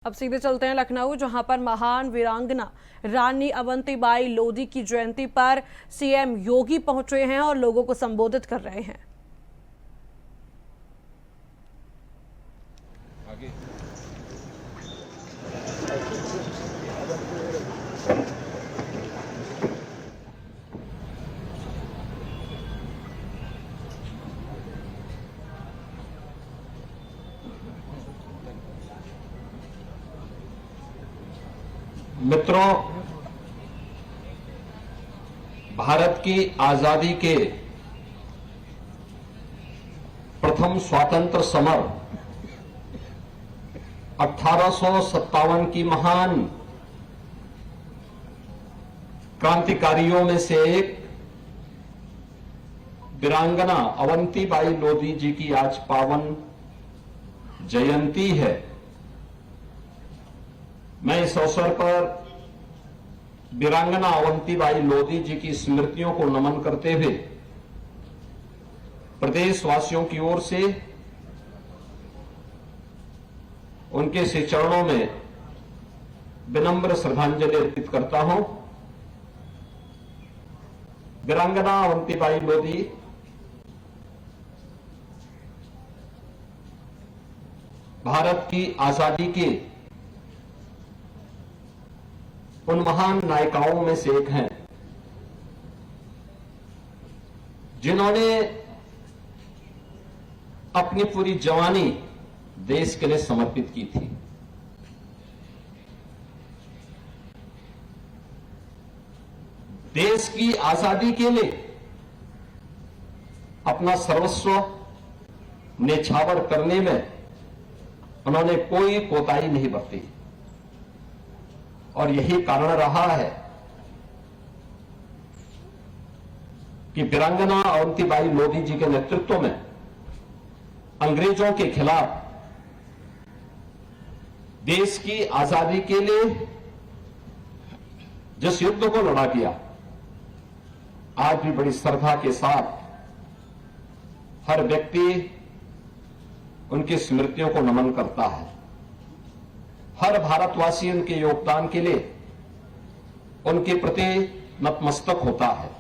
अब सीधे चलते हैं लखनऊ, जहां पर महान वीरांगना रानी अवंतीबाई लोधी की जयंती पर सीएम योगी पहुंचे हैं और लोगों को संबोधित कर रहे हैं। मित्रों, भारत की आजादी के प्रथम स्वतंत्र समर 1857 की महान क्रांतिकारियों में से एक वीरांगना अवंतीबाई लोधी जी की आज पावन जयंती है। मैं इस अवसर पर वीरांगना अवंतीबाई लोधी जी की स्मृतियों को नमन करते हुए प्रदेशवासियों की ओर से उनके श्री चरणों में विनम्र श्रद्धांजलि अर्पित करता हूं। वीरांगना अवंतीबाई लोधी भारत की आजादी के उन महान नायिकाओं में से एक हैं जिन्होंने अपनी पूरी जवानी देश के लिए समर्पित की थी। देश की आजादी के लिए अपना सर्वस्व न्यौछावर करने में उन्होंने कोई कोताही नहीं बरती और यही कारण रहा है कि वीरांगना अवंतीबाई लोधी जी के नेतृत्व में अंग्रेजों के खिलाफ देश की आजादी के लिए जिस युद्ध को लड़ा गया, आज भी बड़ी श्रद्धा के साथ हर व्यक्ति उनकी स्मृतियों को नमन करता है। हर भारतवासी उनके योगदान के लिए उनके प्रति नतमस्तक होता है।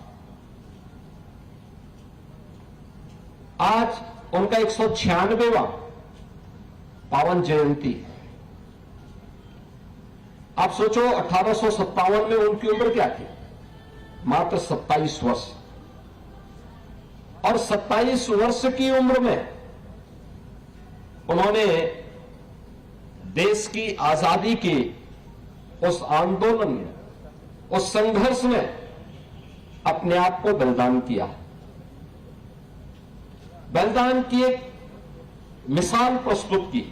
आज उनका 196वां पावन जयंती है। आप सोचो, 1857 में उनकी उम्र क्या थी? मात्र 27 वर्ष। और 27 वर्ष की उम्र में उन्होंने देश की आजादी के उस आंदोलन में, उस संघर्ष में अपने आप को बलिदान किया। बलिदान की एक मिसाल प्रस्तुत की।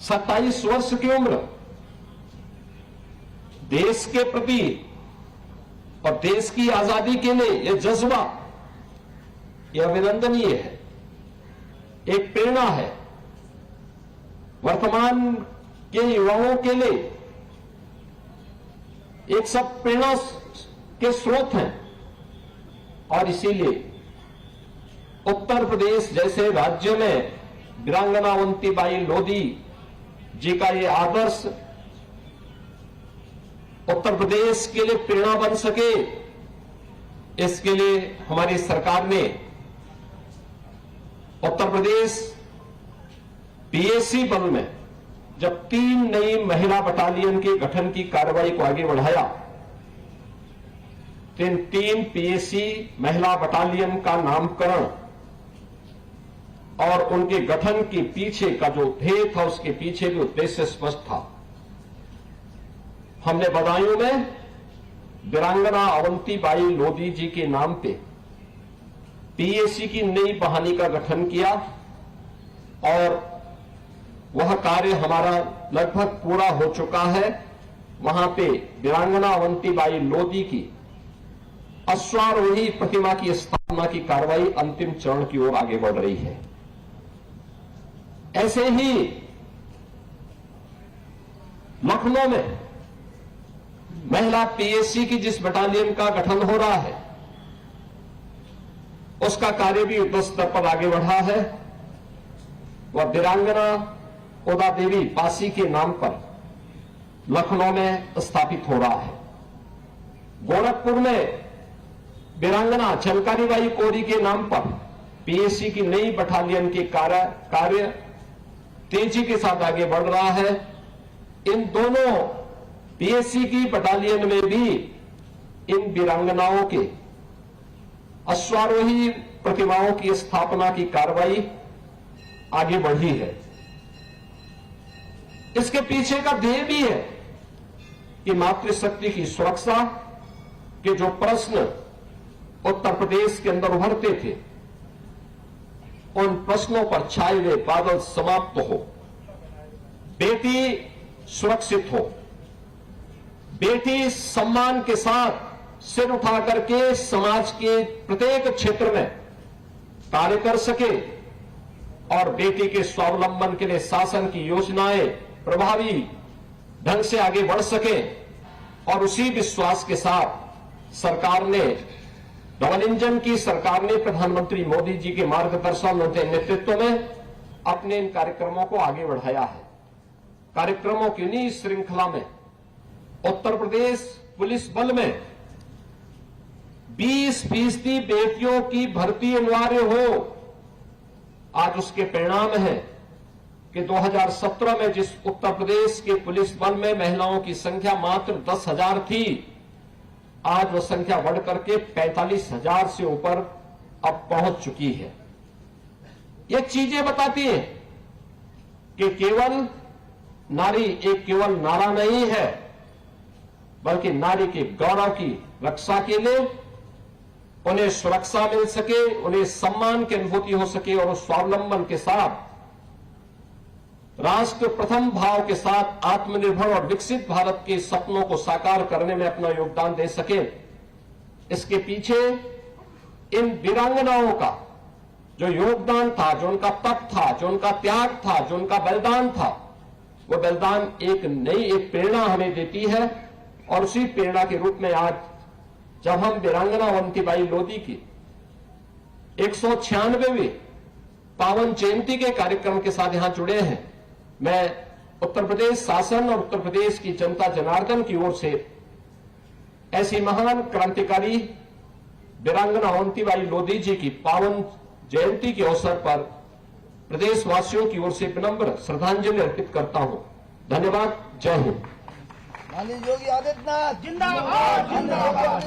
27 वर्ष की उम्र, देश के प्रति और देश की आजादी के लिए यह जज्बा, यह अभिनंदनीय है, एक प्रेरणा है। वर्तमान के युवाओं के लिए एक सब प्रेरणा के स्रोत हैं और इसीलिए उत्तर प्रदेश जैसे राज्य में वीरांगना अवंतीबाई लोधी जी का ये आदर्श उत्तर प्रदेश के लिए प्रेरणा बन सके, इसके लिए हमारी सरकार ने उत्तर प्रदेश पीएसी बल में जब 3 नई महिला बटालियन के गठन की कार्रवाई को आगे बढ़ाया, तो इन 3 पीएसी महिला बटालियन का नामकरण और उनके गठन के पीछे का जो ध्येय था, उसके पीछे भी उद्देश्य स्पष्ट था। हमने बदायूं में वीरांगना अवंतीबाई लोधी जी के नाम पे पीएसी की नई बहाली का गठन किया और वह कार्य हमारा लगभग पूरा हो चुका है। वहां पे वीरांगना अवंतीबाई लोधी की अश्वारोही प्रतिमा की स्थापना की कार्रवाई अंतिम चरण की ओर आगे बढ़ रही है। ऐसे ही लखनऊ में महिला पीएसी की जिस बटालियन का गठन हो रहा है, उसका कार्य भी युद्ध स्तर पर आगे बढ़ा है। वह वीरांगना ओदा देवी पासी के नाम पर लखनऊ में स्थापित हो रहा है। गोरखपुर में वीरांगना झलकारीबाई कोरी के नाम पर पीएसी की नई बटालियन के कार्य तेजी के साथ आगे बढ़ रहा है। इन दोनों पीएसी की बटालियन में भी इन वीरांगनाओं के अश्वारोही प्रतिमाओं की स्थापना की कार्रवाई आगे बढ़ी है। इसके पीछे का ध्येय भी है कि मातृशक्ति की सुरक्षा के जो प्रश्न उत्तर प्रदेश के अंदर उभरते थे, उन प्रश्नों पर छाए हुए बादल समाप्त हो, बेटी सुरक्षित हो, बेटी सम्मान के साथ सिर उठा करके समाज के प्रत्येक क्षेत्र में कार्य कर सके और बेटी के स्वावलंबन के लिए शासन की योजनाएं प्रभावी ढंग से आगे बढ़ सके। और उसी विश्वास के साथ सरकार ने, डबल इंजन की सरकार ने प्रधानमंत्री मोदी जी के मार्गदर्शन उनके नेतृत्व में अपने इन कार्यक्रमों को आगे बढ़ाया है। कार्यक्रमों की इन्हीं श्रृंखला में उत्तर प्रदेश पुलिस बल में 20% बेटियों की भर्ती अनिवार्य हो। आज उसके परिणाम है कि 2017 में जिस उत्तर प्रदेश के पुलिस बल में महिलाओं की संख्या मात्र 10,000 थी, आज वह संख्या बढ़कर के 45,000 से ऊपर अब पहुंच चुकी है। ये चीजें बताती हैं कि केवल नारी एक केवल नारा नहीं है, बल्कि नारी के गौरव की रक्षा के लिए उन्हें सुरक्षा मिल सके, उन्हें सम्मान की अनुभूति हो सके और उस स्वावलंबन के साथ राष्ट्र प्रथम भाव के साथ आत्मनिर्भर और विकसित भारत के सपनों को साकार करने में अपना योगदान दे सके। इसके पीछे इन वीरांगनाओं का जो योगदान था, जो उनका तप था, जो उनका त्याग था, जो उनका बलिदान था, वो बलिदान एक प्रेरणा हमें देती है। और उसी प्रेरणा के रूप में आज जब हम वीरांगना अवंतीबाई लोधी की 196वीं पावन जयंती के कार्यक्रम के साथ यहां जुड़े हैं, मैं उत्तर प्रदेश शासन और उत्तर प्रदेश की जनता जनार्दन की ओर से ऐसी महान क्रांतिकारी वीरांगना अवंतीबाई लोधी जी की पावन जयंती के अवसर पर प्रदेशवासियों की ओर से विनम्र श्रद्धांजलि अर्पित करता हूं। धन्यवाद। जय हिंद। माननीय योगी आदित्यनाथ जिंदाबाद जिंदाबाद।